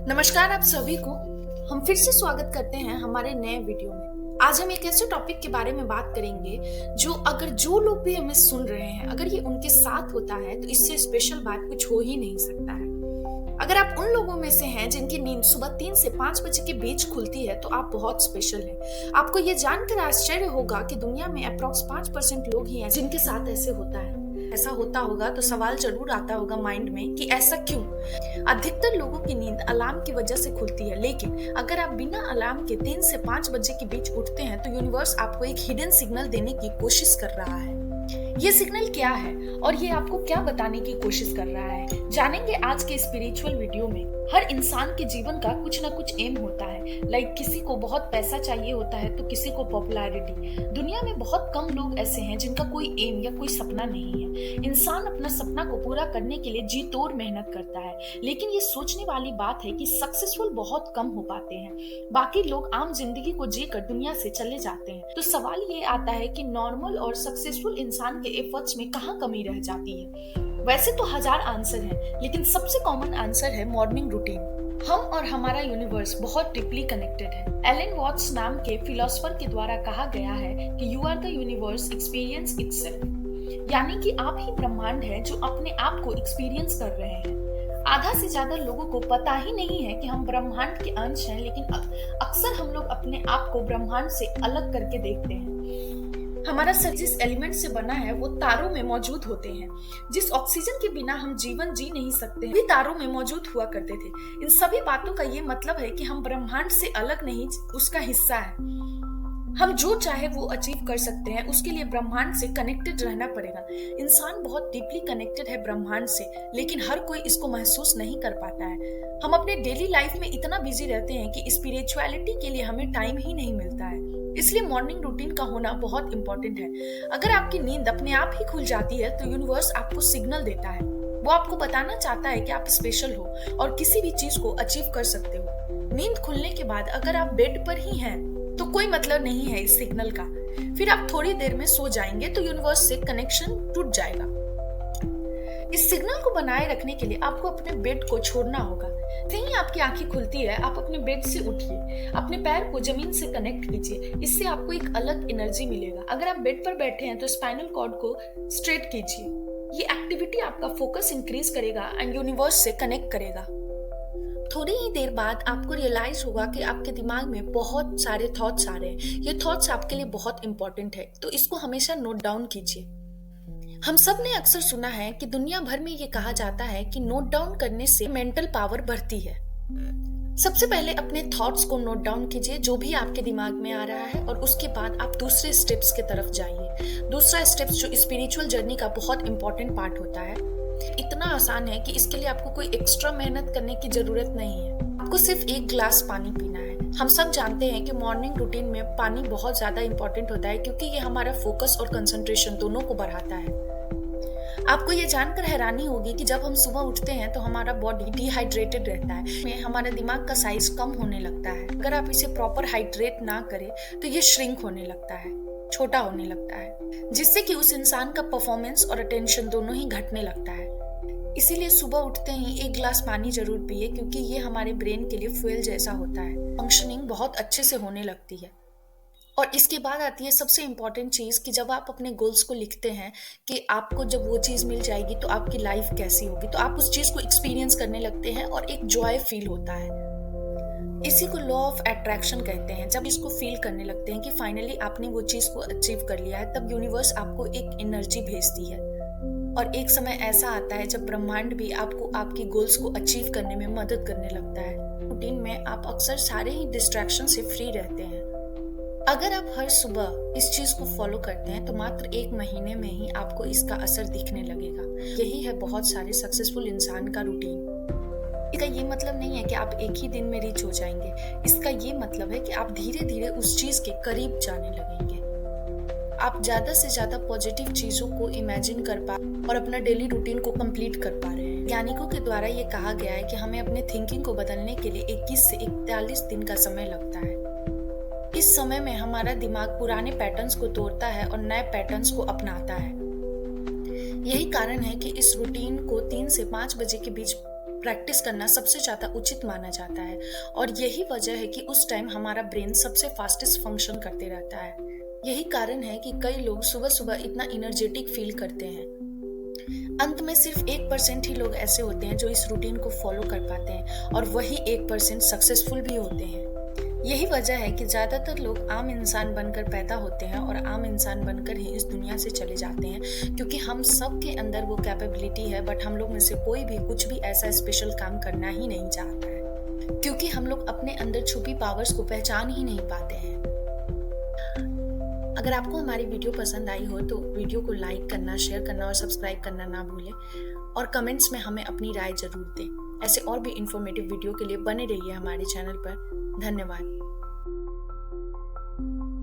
नमस्कार आप सभी को। हम फिर से स्वागत करते हैं हमारे नए वीडियो में। आज हम एक ऐसे टॉपिक के बारे में बात करेंगे जो लोग भी हमें सुन रहे हैं, अगर ये उनके साथ होता है तो इससे स्पेशल बात कुछ हो ही नहीं सकता है। अगर आप उन लोगों में से हैं जिनकी नींद सुबह 3 से 5 बजे के बीच खुलती है तो आप बहुत स्पेशल हैं। आपको ये जानकर आश्चर्य होगा कि दुनिया में अप्रॉक्स 5% लोग ही हैं जिनके साथ ऐसे होता है। ऐसा होता होगा तो सवाल जरूर आता होगा माइंड में कि ऐसा क्यों। अधिकतर लोगों की नींद अलार्म की वजह से खुलती है, लेकिन अगर आप बिना अलार्म के 3 से 5 बजे के बीच उठते हैं तो यूनिवर्स आपको एक हिडन सिग्नल देने की कोशिश कर रहा है। ये सिग्नल क्या है और ये आपको क्या बताने की कोशिश कर रहा है, जानेंगे आज के स्पिरिचुअल वीडियो में। हर इंसान के जीवन का कुछ ना कुछ एम होता है। लाइक किसी को बहुत पैसा चाहिए होता है तो किसी को पॉपुलैरिटी। दुनिया में बहुत कम लोग ऐसे हैं जिनका कोई एम या कोई सपना नहीं है। इंसान अपना सपना को पूरा करने के लिए जी तोड़ मेहनत करता है, लेकिन ये सोचने वाली बात है कि सक्सेसफुल बहुत कम हो पाते हैं। बाकी लोग आम जिंदगी को जीकर दुनिया से चले जाते हैं। तो सवाल ये आता है कि नॉर्मल और सक्सेसफुल इंसान के एफर्ट्स में कहाँ कमी रह जाती है। वैसे तो हजार आंसर हैं, लेकिन सबसे कॉमन आंसर है मॉर्निंग रूटीन। हम और हमारा यूनिवर्स बहुत डीपली कनेक्टेड है। एलन वॉट्स नाम के फिलोसोफर के द्वारा कहा गया है कि you are the universe experience itself, यानी कि आप ही ब्रह्मांड है जो अपने आप को एक्सपीरियंस कर रहे हैं। आधा से ज्यादा लोगों को पता ही नहीं है कि हम ब्रह्मांड के अंश हैं, लेकिन अक्सर हम लोग अपने आप को ब्रह्मांड से अलग करके देखते हैं। हमारा शरीर जिस एलिमेंट से बना है वो तारों में मौजूद होते हैं। जिस ऑक्सीजन के बिना हम जीवन जी नहीं सकते भी तारों में मौजूद हुआ करते थे। इन सभी बातों का ये मतलब है कि हम ब्रह्मांड से अलग नहीं, उसका हिस्सा है। हम जो चाहे वो अचीव कर सकते हैं, उसके लिए ब्रह्मांड से कनेक्टेड रहना पड़ेगा। इंसान बहुत डीपली कनेक्टेड है ब्रह्मांड से, लेकिन हर कोई इसको महसूस नहीं कर पाता है। हम अपने डेली लाइफ में इतना बिजी रहते हैं कि स्पिरिचुअलिटी के लिए हमें टाइम ही नहीं मिलता है। इसलिए मॉर्निंग रूटीन का होना बहुत इंपॉर्टेंट है। अगर आपकी नींद अपने आप ही खुल जाती है तो यूनिवर्स आपको सिग्नल देता है। वो आपको बताना चाहता है कि आप स्पेशल हो और किसी भी चीज को अचीव कर सकते हो। नींद खुलने के बाद अगर आप बेड पर ही हैं तो कोई मतलब नहीं है इस सिग्नल का। फिर आप थोड़ी देर में सो जाएंगे तो यूनिवर्स से कनेक्शन टूट जाएगा। इस सिग्नल को बनाए रखने के लिए आपको अपने बेड को छोड़ना होगा। जैसे ही आपकी आंखें खुलती है, आप अपने बेड से उठिए, अपने पैर को जमीन से कनेक्ट कीजिए। इससे आपको एक अलग एनर्जी मिलेगा। अगर आप बेड पर बैठे हैं तो स्पाइनल कॉर्ड को स्ट्रेट कीजिए। ये एक्टिविटी आपका फोकस इंक्रीज करेगा एंड यूनिवर्स से कनेक्ट करेगा। थोड़ी ही देर बाद आपको रियलाइज होगा कि आपके दिमाग में बहुत सारे थॉट्स आ रहे हैं। ये थॉट्स आपके लिए बहुत इंपॉर्टेंट है, तो इसको हमेशा नोट डाउन कीजिए। हम सब ने अक्सर सुना है कि दुनिया भर में ये कहा जाता है कि नोट डाउन करने से मेंटल पावर बढ़ती है। सबसे पहले अपने थॉट्स को नोट डाउन कीजिए, जो भी आपके दिमाग में आ रहा है, और उसके बाद आप दूसरे स्टेप्स की तरफ जाइए। दूसरा स्टेप्स जो स्पिरिचुअल जर्नी का बहुत इंपॉर्टेंट पार्ट होता है। इतना आसान है कि इसके लिए आपको कोई एक्स्ट्रा मेहनत करने की जरूरत नहीं है। आपको सिर्फ 1 ग्लास पानी पीना है। हम सब जानते हैं कि मॉर्निंग रूटीन में पानी बहुत ज्यादा इंपॉर्टेंट होता है, क्योंकि ये हमारा फोकस और कंसंट्रेशन दोनों को बढ़ाता है। आपको ये जानकर हैरानी होगी कि जब हम सुबह उठते हैं तो हमारा बॉडी डिहाइड्रेटेड रहता है। में हमारे दिमाग का साइज कम होने लगता है। अगर आप इसे प्रॉपर हाइड्रेट ना करें तो ये श्रिंक होने लगता है, छोटा होने लगता है, जिससे कि उस इंसान का परफॉर्मेंस और अटेंशन दोनों ही घटने लगता है। इसीलिए सुबह उठते ही 1 ग्लास पानी जरूर पिए, क्योंकि ये हमारे ब्रेन के लिए फ्यूल जैसा होता है। फंक्शनिंग बहुत अच्छे से होने लगती है। और इसके बाद आती है सबसे इम्पोर्टेंट चीज कि जब आप अपने गोल्स को लिखते हैं कि आपको जब वो चीज मिल जाएगी तो आपकी लाइफ कैसी होगी, तो आप उस चीज को एक्सपीरियंस करने लगते हैं और एक जॉय फील होता है। इसी को लॉ ऑफ अट्रैक्शन कहते हैं। जब इसको फील करने लगते हैं कि फाइनली आपने वो चीज को अचीव कर लिया है, तब यूनिवर्स आपको एक एनर्जी भेजती है। और एक समय ऐसा आता है जब ब्रह्मांड भी आपको आपकी गोल्स को अचीव करने में मदद करने लगता है। रूटीन में आप अक्सर सारे ही डिस्ट्रैक्शन से फ्री रहते हैं। अगर आप हर सुबह इस चीज को फॉलो करते हैं तो मात्र 1 महीने में ही आपको इसका असर दिखने लगेगा। यही है बहुत सारे सक्सेसफुल इंसान का रूटीन। इसका ये मतलब नहीं है कि आप एक ही दिन में रीच हो जाएंगे। इसका ये मतलब है कि आप धीरे धीरे उस चीज के करीब जाने लगेंगे। आप ज्यादा से ज्यादा पॉजिटिव चीजों को इमेजिन कर पा और अपना डेली रूटीन को कंप्लीट कर पा रहे हैं। वैज्ञानिकों के द्वारा ये कहा गया है कि हमें अपने थिंकिंग को बदलने के लिए 21 से 41 दिन का समय लगता है। इस समय में हमारा दिमाग पुराने पैटर्न्स को तोड़ता है और नए पैटर्न्स को अपनाता है। यही कारण है कि इस रूटीन को 3 से 5 बजे के बीच प्रैक्टिस करना सबसे ज़्यादा उचित माना जाता है और यही वजह है कि उस टाइम हमारा ब्रेन सबसे फास्टेस्ट फंक्शन करते रहता है। यही कारण है कि कई लोग सुबह सुबह इतना इनर्जेटिक फील करते हैं। अंत में सिर्फ 1% ही लोग ऐसे होते हैं जो इस रूटीन को फॉलो कर पाते हैं और वही 1% सक्सेसफुल भी होते हैं। यही वजह है कि ज़्यादातर लोग आम इंसान बनकर पैदा होते हैं और आम इंसान बनकर ही इस दुनिया से चले जाते हैं, क्योंकि हम सब के अंदर वो कैपेबिलिटी है, बट हम लोग में से कोई भी कुछ भी ऐसा स्पेशल काम करना ही नहीं चाहता है, क्योंकि हम लोग अपने अंदर छुपी पावर्स को पहचान ही नहीं पाते हैं। अगर आपको हमारी वीडियो पसंद आई हो तो वीडियो को लाइक करना, शेयर करना और सब्सक्राइब करना ना भूलें और कमेंट्स में हमें अपनी राय जरूर दें। ऐसे और भी इंफॉर्मेटिव वीडियो के लिए बने रहिए हमारे चैनल पर। धन्यवाद।